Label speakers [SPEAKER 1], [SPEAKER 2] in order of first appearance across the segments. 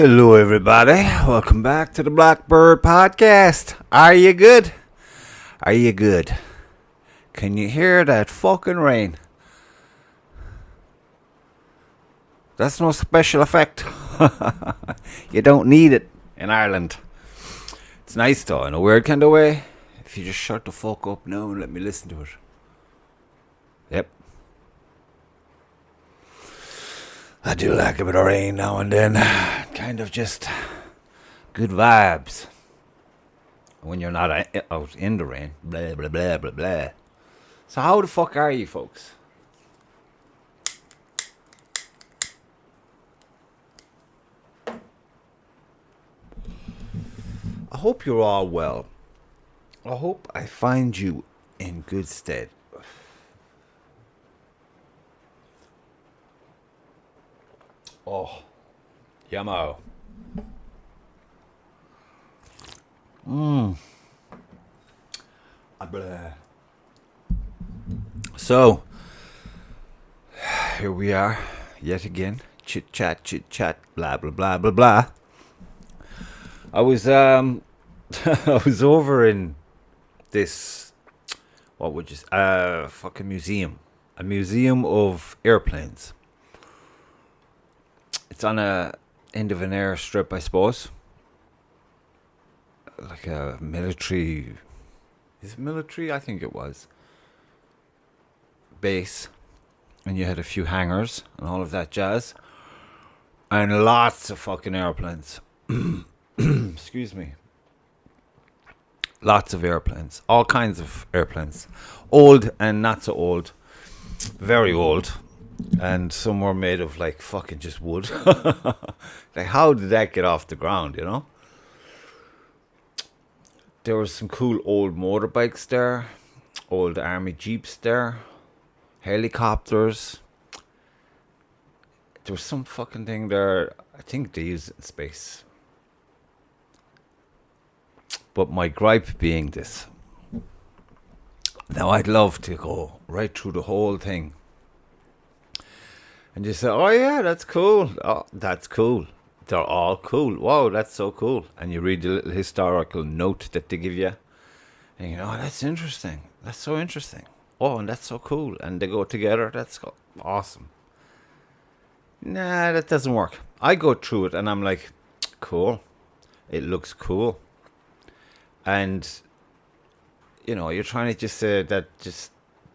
[SPEAKER 1] Hello, everybody. Welcome back to the Blackbird Podcast. Are you good? Are you good? Can you hear that fucking rain? That's no special effect. You don't need it in Ireland. It's nice though, in a weird kind of way. If you just shut the fuck up now and let me listen to it. Yep. I do like a bit of rain now and then. Kind of just good vibes. When you're not out in the rain. Blah, blah, blah, blah, blah. So how the fuck are you folks? I hope you're all well. I hope I find you in good stead. Oh, yummo. So, here we are, yet again. Chit chat, blah, blah, blah, blah, blah. I was, I was over in this, what would you say, fucking museum. A museum of airplanes. It's on a end of an airstrip, I suppose. Like a military... Is it military? I think it was. Base. And you had a few hangars and all of that jazz. And lots of fucking airplanes. Excuse me. Lots of airplanes. All kinds of airplanes. Old and not so old. Very old. And some were made of like fucking just wood. Like how did that get off the ground, you know? There was some cool old motorbikes there. Old army jeeps there. Helicopters. There was some fucking thing there. I think they use it in space. But my gripe being this. Now I'd love to go right through the whole thing. And you say, oh yeah, that's cool. Oh, that's cool. They're all cool. Wow, that's so cool. And you read the little historical note that they give you. And you know, oh, that's interesting. That's so interesting. Oh, and that's so cool. And they go together. That's awesome. Nah, that doesn't work. I go through it and I'm like, cool. It looks cool. And, you know, you're trying to just say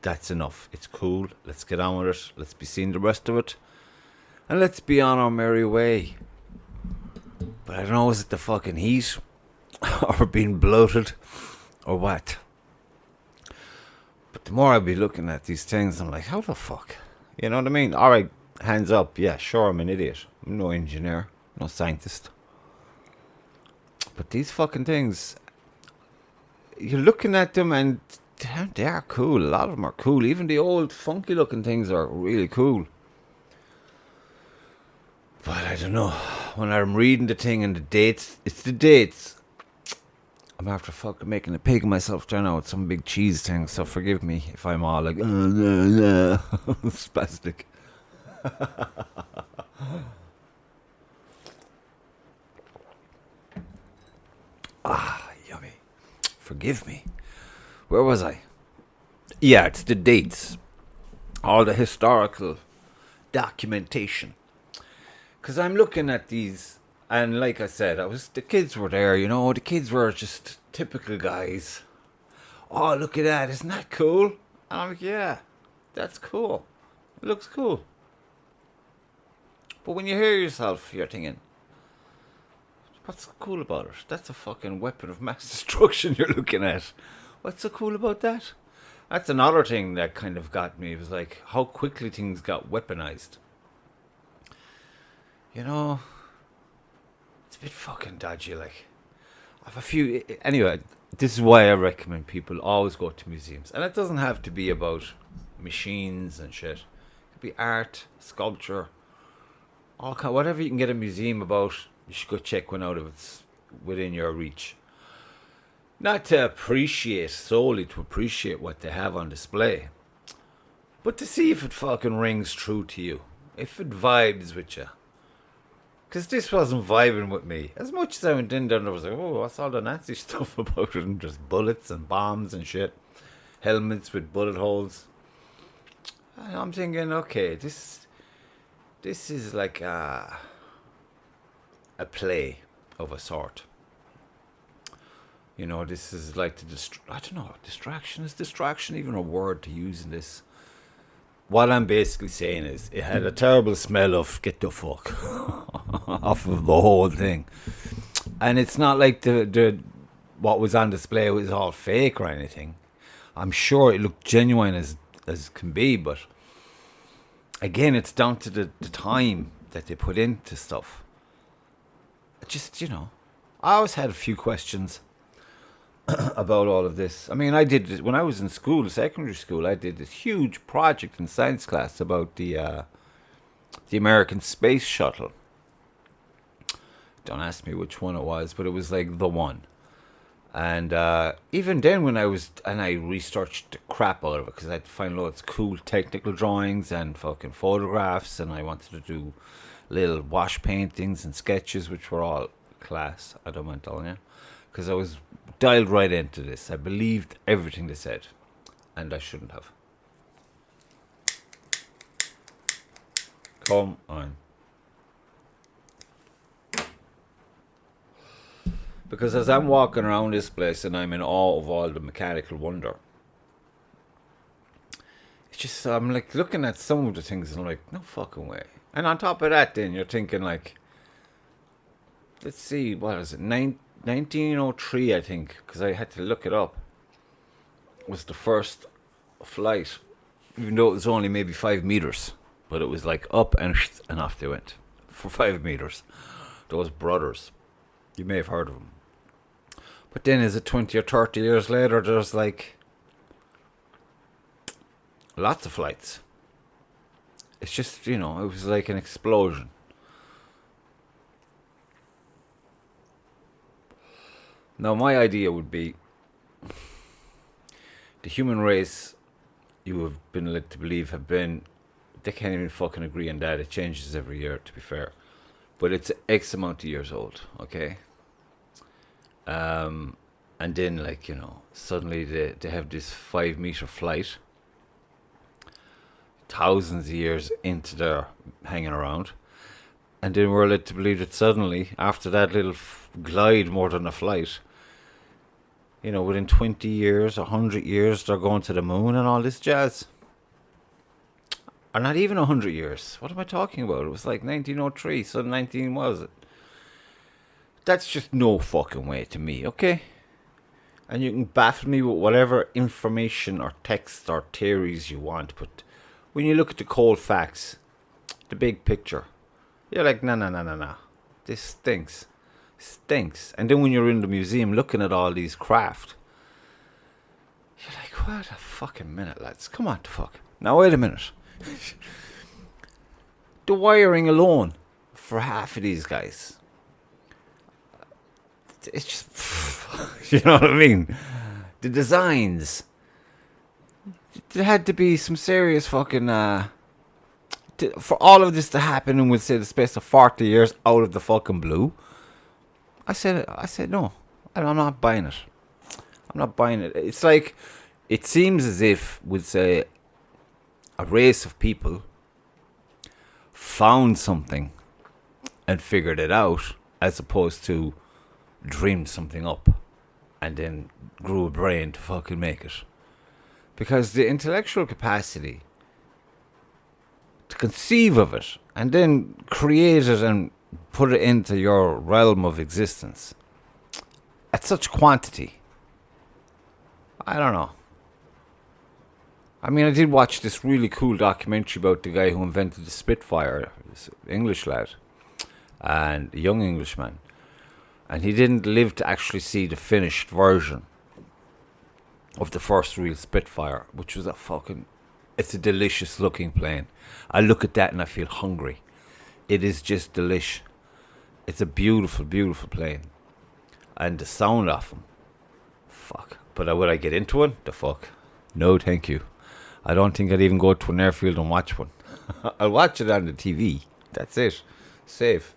[SPEAKER 1] that's enough. It's cool. Let's get on with it. Let's be seeing the rest of it. And let's be on our merry way. But I don't know, is it the fucking heat? Or being bloated? Or what? But the more I be looking at these things, I'm like, how the fuck? You know what I mean? Alright, hands up. Yeah, sure, I'm an idiot. I'm no engineer. No scientist. But these fucking things... You're looking at them and... They are cool. A lot of them are cool. Even the old funky looking things are really cool. But I don't know. When I'm reading the thing and the dates, it's the dates. I'm after fucking making a pig of myself there now with some big cheese thing. So forgive me if I'm all like, spastic. Yummy. Forgive me. Where was I? Yeah, it's the dates. All the historical documentation. Because I'm looking at these, and like I said, the kids were there, you know, the kids were just typical guys. Oh, look at that, isn't that cool? And I'm like, yeah, that's cool. It looks cool. But when you hear yourself, you're thinking, what's cool about it? That's a fucking weapon of mass destruction you're looking at. What's so cool about that? That's another thing that kind of got me. It was like how quickly things got weaponized. You know, it's a bit fucking dodgy. Like, I have a few. Anyway, this is why I recommend people always go to museums. And it doesn't have to be about machines and shit. It could be art, sculpture, whatever you can get a museum about. You should go check one out if it's within your reach. Not to appreciate, solely to appreciate what they have on display, but to see if it fucking rings true to you. If it vibes with you. Because this wasn't vibing with me. As much as I went in there and I was like, oh, what's all the Nazi stuff about it? And just bullets and bombs and shit. Helmets with bullet holes. And I'm thinking, okay, this is like a play of a sort. You know, this is like I don't know, distraction. Is distraction even a word to use in this? What I'm basically saying is it had a terrible smell of get the fuck off of the whole thing. And it's not like the what was on display was all fake or anything. I'm sure it looked genuine as can be, but again, it's down to the time that they put into stuff. Just, you know, I always had a few questions about all of this. I mean, I did this when I was in school, secondary school. I did this huge project in science class about the American space shuttle. Don't ask me which one it was, but it was like the one. And even then, when I researched the crap out of it because I had to find loads of cool technical drawings and fucking photographs, and I wanted to do little wash paintings and sketches, which were all class. I don't mind telling you. Because I was dialed right into this. I believed everything they said. And I shouldn't have. Come on. Because as I'm walking around this place and I'm in awe of all the mechanical wonder, it's just, I'm like looking at some of the things and I'm like, no fucking way. And on top of that, then you're thinking like, let's see, what is it, 1903, I think, because I had to look it up, was the first flight, even though it was only maybe 5 meters, but it was like up and off they went for 5 meters. Those brothers, you may have heard of them. But then is it 20 or 30 years later, there's like lots of flights. It's just, you know, it was like an explosion. Now, my idea would be the human race, you have been led to believe, they can't even fucking agree on that. It changes every year, to be fair. But it's X amount of years old, okay? And then, like, you know, suddenly they have this 5 meter flight, thousands of years into their hanging around. And then we're led to believe that suddenly, after that little glide more than a flight, you know, within 20 years, 100 years, they're going to the moon and all this jazz. Or not even 100 years. What am I talking about? It was like 1903, so 19 was it? That's just no fucking way to me, okay? And you can baffle me with whatever information or text or theories you want, but when you look at the cold facts, the big picture, you're like, nah. This stinks. And then when you're in the museum looking at all these craft, you're like, wait a fucking minute, lads. Come on, the fuck. Now, wait a minute. The wiring alone for half of these guys, it's just, you know what I mean? The designs, there had to be some serious fucking, for all of this to happen in, we'll say, the space of 40 years out of the fucking blue. I said no, I'm not buying it. I'm not buying it. It's like, it seems as if, we'll say, a race of people found something and figured it out, as opposed to dreamed something up and then grew a brain to fucking make it. Because the intellectual capacity to conceive of it and then create it and put it into your realm of existence at such quantity, I don't know. I mean, I did watch this really cool documentary about the guy who invented the Spitfire, this English lad, and a young Englishman. And he didn't live to actually see the finished version of the first real Spitfire, which was it's a delicious looking plane. I look at that and I feel hungry. It is just delish. It's a beautiful, beautiful plane. And the sound of them, fuck. But would I get into one? The fuck. No, thank you. I don't think I'd even go to an airfield and watch one. I'll watch it on the TV. That's it. Safe.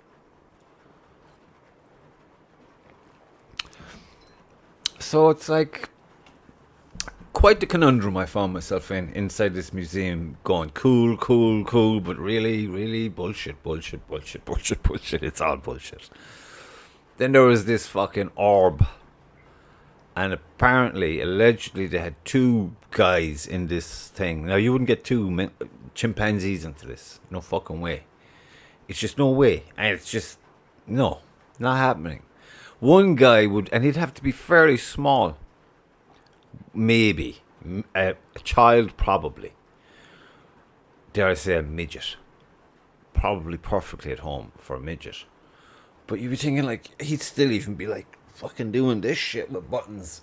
[SPEAKER 1] So it's like quite the conundrum I found myself in inside this museum, going cool, cool, cool, but really, really bullshit, bullshit, bullshit, bullshit, bullshit. It's all bullshit. Then there was this fucking orb, and apparently, allegedly, they had two guys in this thing. Now you wouldn't get two chimpanzees into this, no fucking way. It's just no way, and it's just no, not happening. One guy would, and he'd have to be fairly small. Maybe a child, probably. Dare I say a midget? Probably perfectly at home for a midget. But you'd be thinking like he'd still even be like fucking doing this shit with buttons.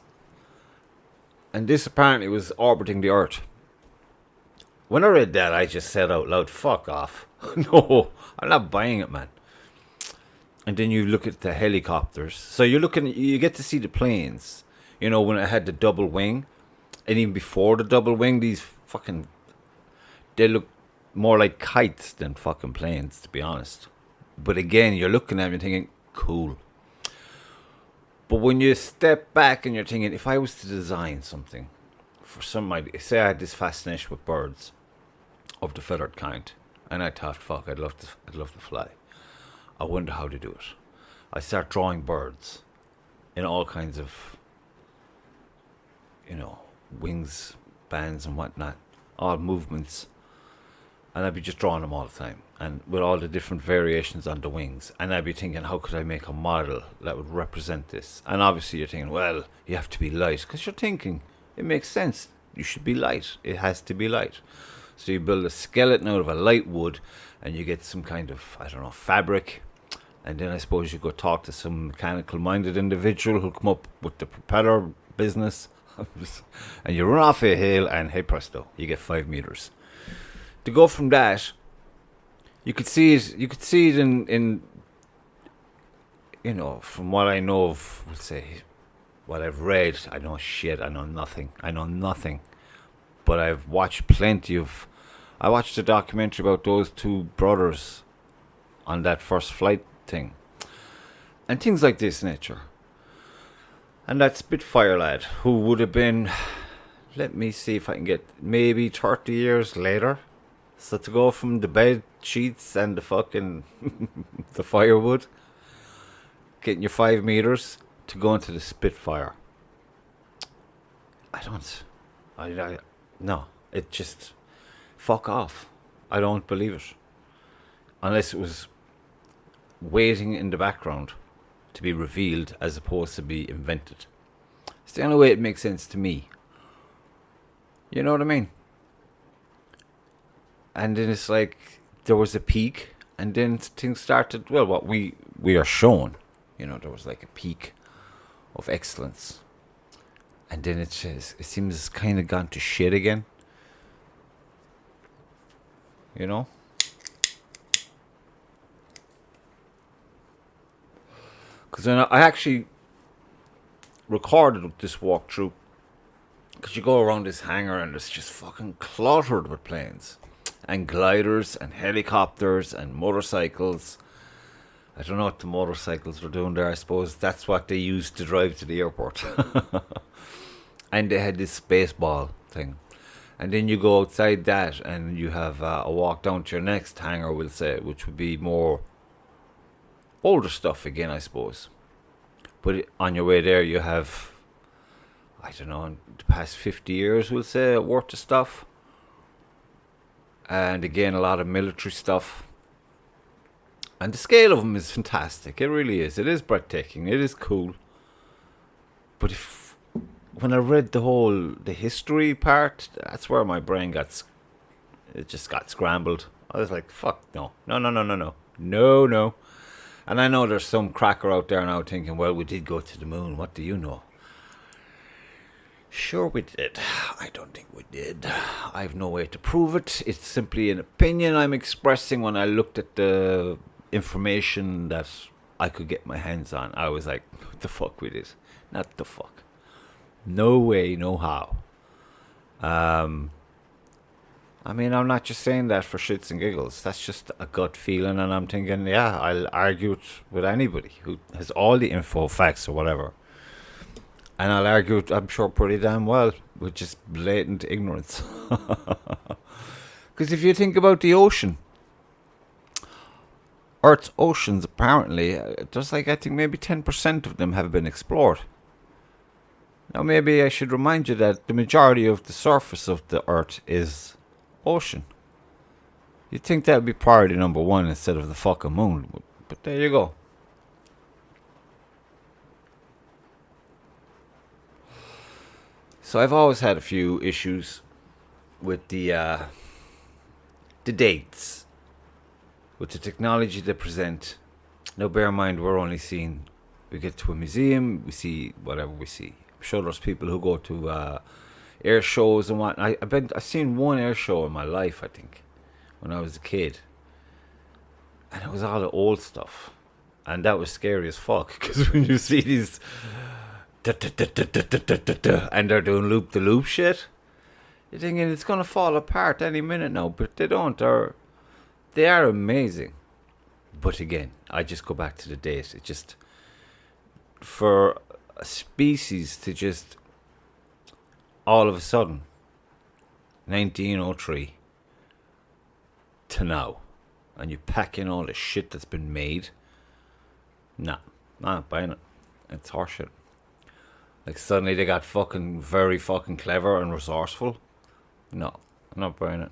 [SPEAKER 1] And this apparently was orbiting the Earth. When I read that, I just said out loud, "Fuck off! No, I'm not buying it, man." And then you look at the helicopters. So you get to see the planes. You know, when it had the double wing, and even before the double wing, they look more like kites than fucking planes, to be honest. But again, you're looking at them and thinking, cool. But when you step back and you're thinking, if I was to design something for somebody, say I had this fascination with birds of the feathered kind, and I thought, fuck, I'd love to fly. I wonder how to do it. I start drawing birds in all kinds of, wings, bands and whatnot, all movements. And I'd be just drawing them all the time. And with all the different variations on the wings. And I'd be thinking, how could I make a model that would represent this? And obviously you're thinking, well, you have to be light. Because you're thinking, it makes sense. You should be light. It has to be light. So you build a skeleton out of a light wood. And you get some kind of, fabric. And then I suppose you go talk to some mechanical-minded individual who'll come up with the propeller business. And you run off a hill and hey presto, you get 5 meters. To go from that, you could see it in from what I know of, let's say, what I've read. I know nothing. But I've watched I watched a documentary about those two brothers on that first flight thing. And things like this nature. And that Spitfire lad, who would have been, let me see if I can get, maybe 30 years later. So to go from the bed sheets and the fucking, the firewood, getting your 5 meters, to go into the Spitfire. No, it just, fuck off. I don't believe it. Unless it was waiting in the background to be revealed as opposed to be invented. It's the only way it makes sense to me. You know what I mean? And then it's like there was a peak, and then things started. Well, what we are shown, there was like a peak of excellence, and then it seems it's kind of gone to shit again. Because I actually recorded this walkthrough. Because you go around this hangar and it's just fucking cluttered with planes. And gliders and helicopters and motorcycles. I don't know what the motorcycles were doing there. I suppose that's what they used to drive to the airport. And they had this space ball thing. And then you go outside that and you have a walk down to your next hangar, we'll say, which would be more older stuff again, I suppose. But on your way there, you have, in the past 50 years, we'll say, worth of stuff. And again, a lot of military stuff. And the scale of them is fantastic. It really is. It is breathtaking. It is cool. But when I read the history part, that's where my brain just got scrambled. I was like, fuck, no. No. And I know there's some cracker out there now thinking, well, we did go to the moon. What do you know? Sure we did. I don't think we did. I have no way to prove it. It's simply an opinion I'm expressing. When I looked at the information that I could get my hands on, I was like, what the fuck we did? Not the fuck. No way, no how. I'm not just saying that for shits and giggles. That's just a gut feeling, and I'm thinking, yeah, I'll argue it with anybody who has all the info, facts, or whatever. And I'll argue it, I'm sure, pretty damn well, with just blatant ignorance. Because if you think about the ocean, Earth's oceans, apparently, there's like, I think maybe 10% of them have been explored. Now, maybe I should remind you that the majority of the surface of the Earth is ocean. You'd think that would be priority number one instead of the fucking moon. But there you go. So I've always had a few issues with the dates, with the technology they present. Now, bear in mind, we get to a museum, we see whatever we see. I'm sure there's people who go to air shows and what. I've seen one air show in my life, I think, when I was a kid, and it was all the old stuff, and that was scary as fuck. Because when you see these, and they're doing loop the loop shit, you're thinking it's gonna fall apart any minute now, but they don't. They are amazing. But again, I just go back to the date. It just, for a species to just all of a sudden 1903 to now, and you pack in all the shit that's been made, nah, I'm not buying it. It's horseshit. Like, suddenly they got fucking very fucking clever and resourceful. No, I'm not buying it.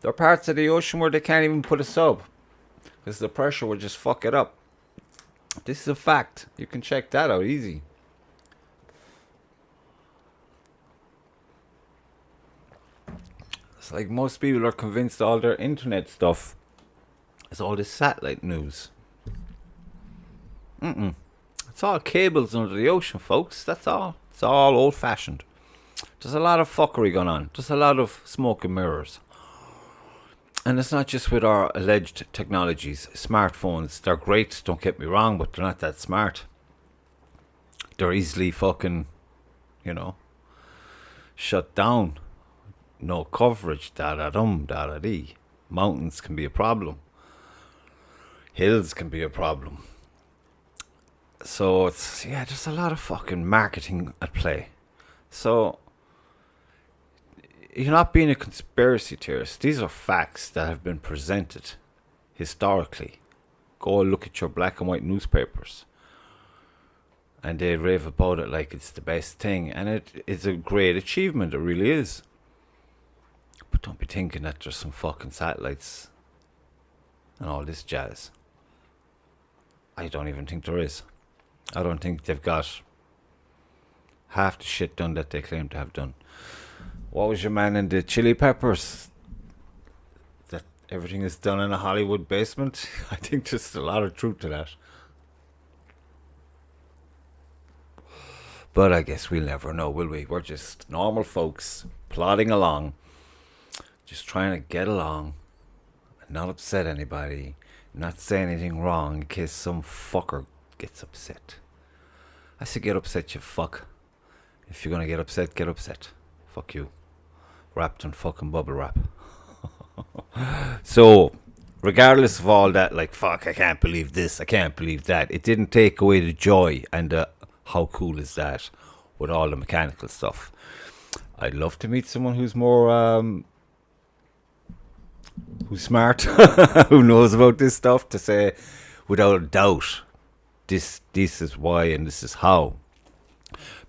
[SPEAKER 1] There are parts of the ocean where they can't even put a sub, because the pressure would just fuck it up. This is a fact. You can check that out easy. It's like most people are convinced all their internet stuff is all this satellite news. It's all cables under the ocean, folks. That's all. It's all old-fashioned. There's a lot of fuckery going on. There's a lot of smoke and mirrors. And it's not just with our alleged technologies. Smartphones, they're great, don't get me wrong, but they're not that smart. They're easily fucking, shut down. No coverage, da-da-dum, da-da-dee. Mountains can be a problem. Hills can be a problem. So there's a lot of fucking marketing at play. So, you're not being a conspiracy theorist. These are facts that have been presented historically. Go look at your black and white newspapers, and they rave about it like it's the best thing, and it is a great achievement. It really is. But don't be thinking that there's some fucking satellites and all this jazz. I don't even think there is. I don't think they've got half the shit done that they claim to have done. What was your man in the Chili Peppers? That everything is done in a Hollywood basement? I think there's a lot of truth to that. But I guess we'll never know, will we? We're just normal folks plodding along, just trying to get along and not upset anybody, not say anything wrong in case some fucker gets upset. I say get upset, you fuck. If you're gonna get upset, get upset. Fuck you. Wrapped in fucking bubble wrap. So, regardless of all that, like, fuck, I can't believe this, I can't believe that, it didn't take away the joy and how cool is that with all the mechanical stuff. I'd love to meet someone who's more, who's smart, who knows about this stuff, to say without a doubt, this is why and this is how.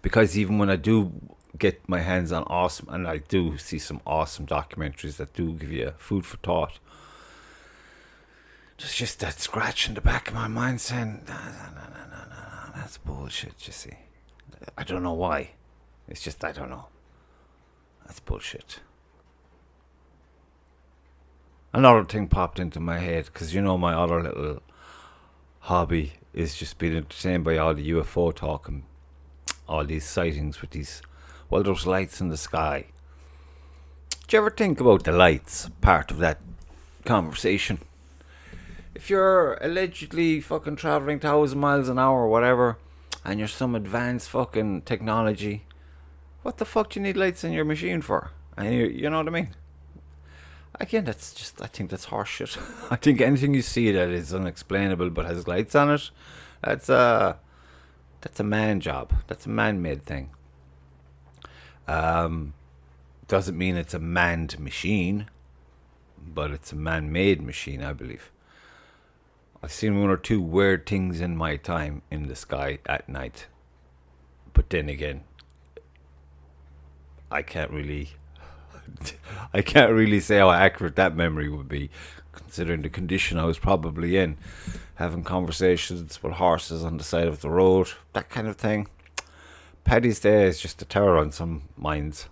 [SPEAKER 1] Because even when I do get my hands on awesome, and I do see some awesome documentaries that do give you food for thought, there's just that scratch in the back of my mind saying, no, that's bullshit, you see. I don't know why. It's just, I don't know. That's bullshit. Another thing popped into my head, because my other little hobby is just being entertained by all the UFO talk and all these sightings with these, there's lights in the sky. Did you ever think about the lights part of that conversation? If you're allegedly fucking traveling 1,000 miles an hour or whatever, and you're some advanced fucking technology, what the fuck do you need lights in your machine for? And you know what I mean? Again, I think that's horseshit. I think anything you see that is unexplainable but has lights on it, That's a man job. That's a man-made thing. Doesn't mean it's a manned machine, but it's a man-made machine, I believe. I've seen one or two weird things in my time in the sky at night. But then again, I can't really say how accurate that memory would be, considering the condition I was probably in, having conversations with horses on the side of the road, that kind of thing. Paddy's Day is just a terror on some minds.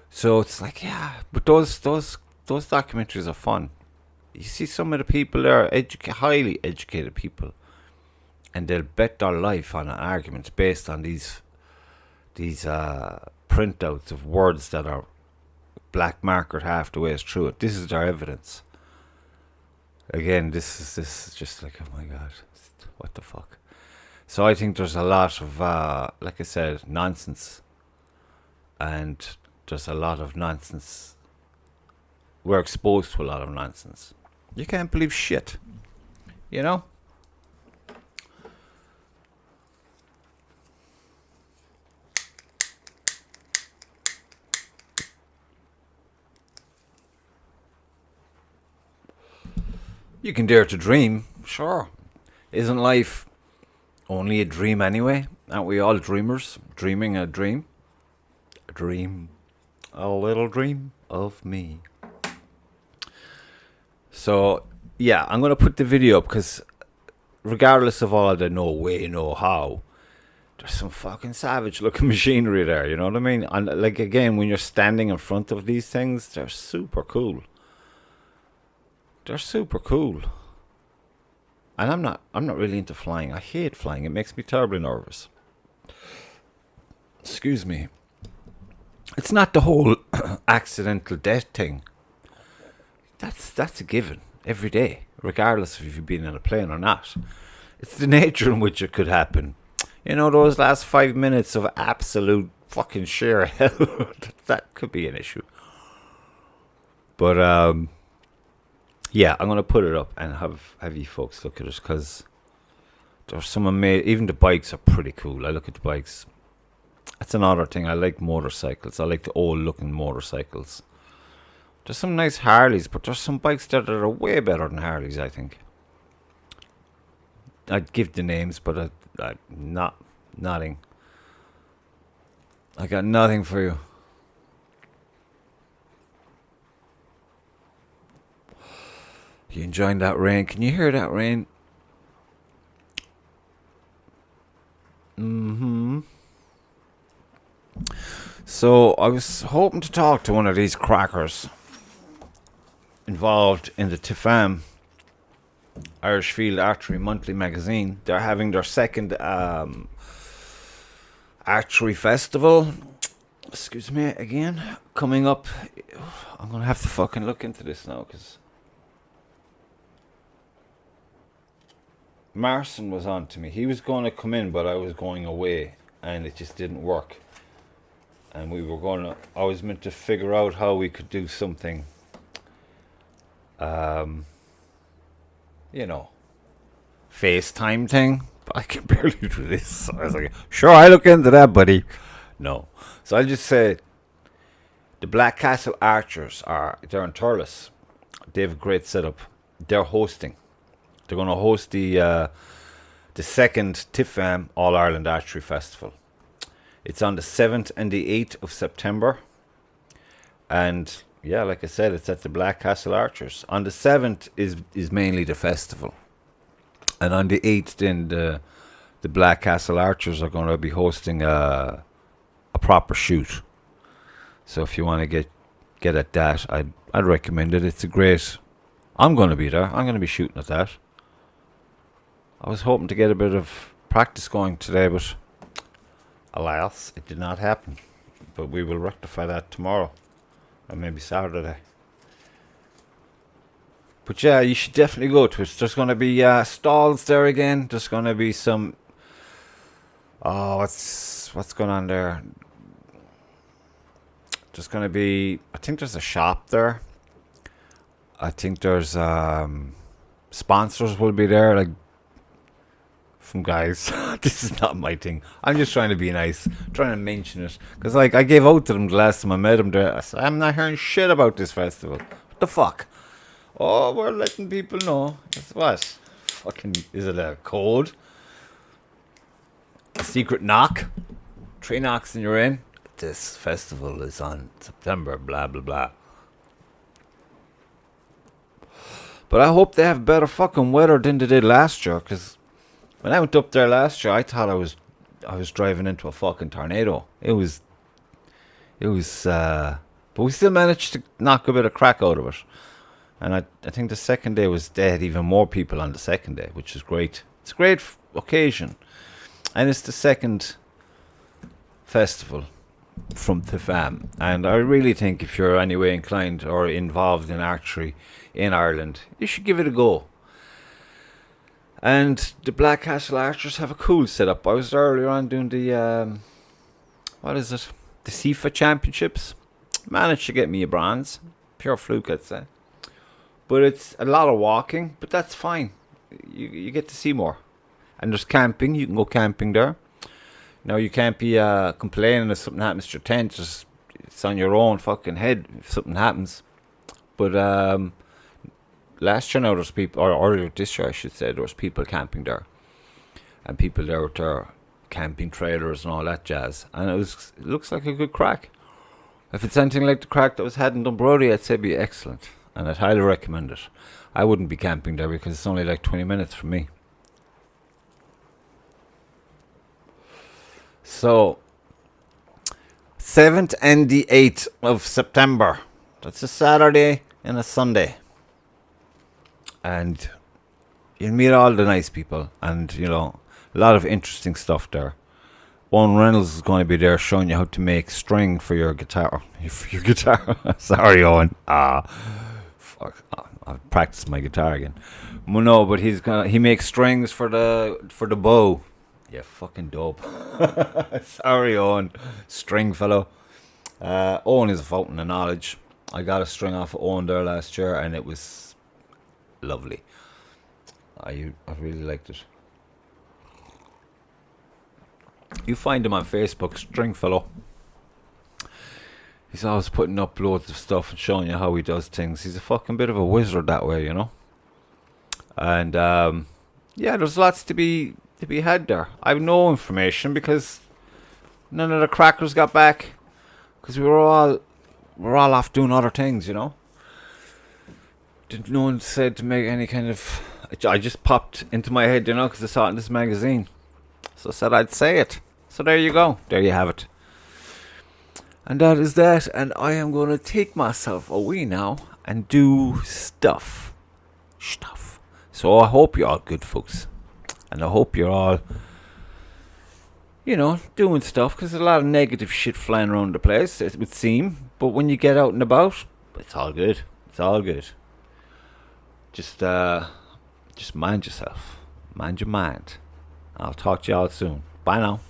[SPEAKER 1] So it's like, yeah, but those documentaries are fun. You see some of the people there are highly educated people, and they'll bet their life on arguments based on these printouts of words that are black markered half the way through it. This is their evidence. Again, this is just like, oh my god, what the fuck. So I think there's a lot of, like I said, nonsense, and there's a lot of nonsense. We're exposed to a lot of nonsense. You can't believe shit, you know? You can dare to dream, sure. Isn't life only a dream anyway? Aren't we all dreamers? Dreaming a dream? A dream. A little dream of me. So, yeah, I'm going to put the video up because regardless of all the no way, no how, there's some fucking savage looking machinery there, you know what I mean? And like, again, when you're standing in front of these things, they're super cool. They're super cool. And I'm not really into flying. I hate flying. It makes me terribly nervous. Excuse me. It's not the whole accidental death thing. That's a given every day, regardless of if you've been in a plane or not. It's the nature in which it could happen. You know, those last 5 minutes of absolute fucking sheer hell, that could be an issue. But yeah, I'm gonna put it up and have you folks look at it, because there's some amazing. Even the bikes are pretty cool. I look at the bikes. That's another thing. I like motorcycles. I like the old looking motorcycles. There's some nice Harleys, but there's some bikes there that are way better than Harleys, I think. I'd give the names, but nothing. I got nothing for you. You enjoying that rain? Can you hear that rain? Mm-hmm. So I was hoping to talk to one of these crackers involved in the TFAM, Irish Field Archery Monthly Magazine. They're having their second archery festival. Excuse me again. Coming up. I'm going to have to fucking look into this now, because Marson was on to me. He was going to come in, but I was going away, and it just didn't work. And I was meant to figure out how we could do something, FaceTime thing. But I can barely do this. So I was like, sure, I look into that, buddy. No. So I'll just say, the Black Castle Archers they're in Thurles. They have a great setup. They're hosting. They're going to host the second TFAM All Ireland Archery Festival. It's on the 7th and the 8th of September. And yeah, like I said, it's at the Black Castle Archers. On the 7th is mainly the festival. And on the 8th, then the Black Castle Archers are going to be hosting a proper shoot. So if you want to get at that, I'd recommend it. It's a great. I'm going to be there. I'm going to be shooting at that. I was hoping to get a bit of practice going today, but alas, it did not happen. But we will rectify that tomorrow, or maybe Saturday. But yeah, you should definitely go to it. There's going to be stalls there again. There's going to be some. Oh, what's going on there? There's going to be. I think there's a shop there. I think there's sponsors will be there, like from guys. This is not my thing. I'm just trying to be nice, trying to mention it. Because, like, I gave out to them the last time I met them there. I said, I'm not hearing shit about this festival. What the fuck? Oh, we're letting people know. Guess what? Fucking, is it a code? A secret knock? 3 knocks and you're in. This festival is on September, blah, blah, blah. But I hope they have better fucking weather than they did last year, because when I went up there last year, I thought I was driving into a fucking tornado. It was, but we still managed to knock a bit of crack out of it. And I think the second day they had even more people on the second day, which is great. It's a great occasion. And it's the second festival from the fam. And I really think if you're anyway inclined or involved in archery in Ireland, you should give it a go. And the Black Castle Archers have a cool setup. I was there earlier on doing the, what is it? The SIFA Championships. Managed to get me a bronze. Pure fluke, I'd say. But it's a lot of walking, but that's fine. You get to see more. And there's camping. You can go camping there. Now, you can't be complaining if something happens to your tent. It's on your own fucking head if something happens. But last year now, there's people, or earlier this year I should say, there was people camping there. And people there with their camping trailers and all that jazz. And it looks like a good crack. If it's anything like the crack that was had in Dunbrody, I'd say it'd be excellent. And I'd highly recommend it. I wouldn't be camping there because it's only like 20 minutes from me. So, 7th and the 8th of September. That's a Saturday and a Sunday. And you'll meet all the nice people. And, you know, a lot of interesting stuff there. Owen Reynolds is going to be there showing you how to make string for your guitar. Sorry, Owen. Fuck. I've practiced my guitar again. Well, no, but he makes strings for the bow. Yeah, fucking dope. Sorry, Owen. String fellow. Owen is a fountain of knowledge. I got a string off of Owen there last year, and it was lovely. I really liked it. You find him on Facebook, String Fellow. He's always putting up loads of stuff and showing you how he does things. He's a fucking bit of a wizard that way, you know. And yeah, there's lots to be had there. I have no information because none of the crackers got back because we're all off doing other things, you know. No one said to make any kind of. I just popped into my head, you know, because I saw it in this magazine. So I said I'd say it. So there you go. There you have it. And that is that. And I am going to take myself away now and do stuff. So I hope you're all good, folks. And I hope you're all, you know, doing stuff. Because there's a lot of negative shit flying around the place, it would seem. But when you get out and about, it's all good. It's all good. Just mind yourself. Mind your mind. I'll talk to you all soon. Bye now.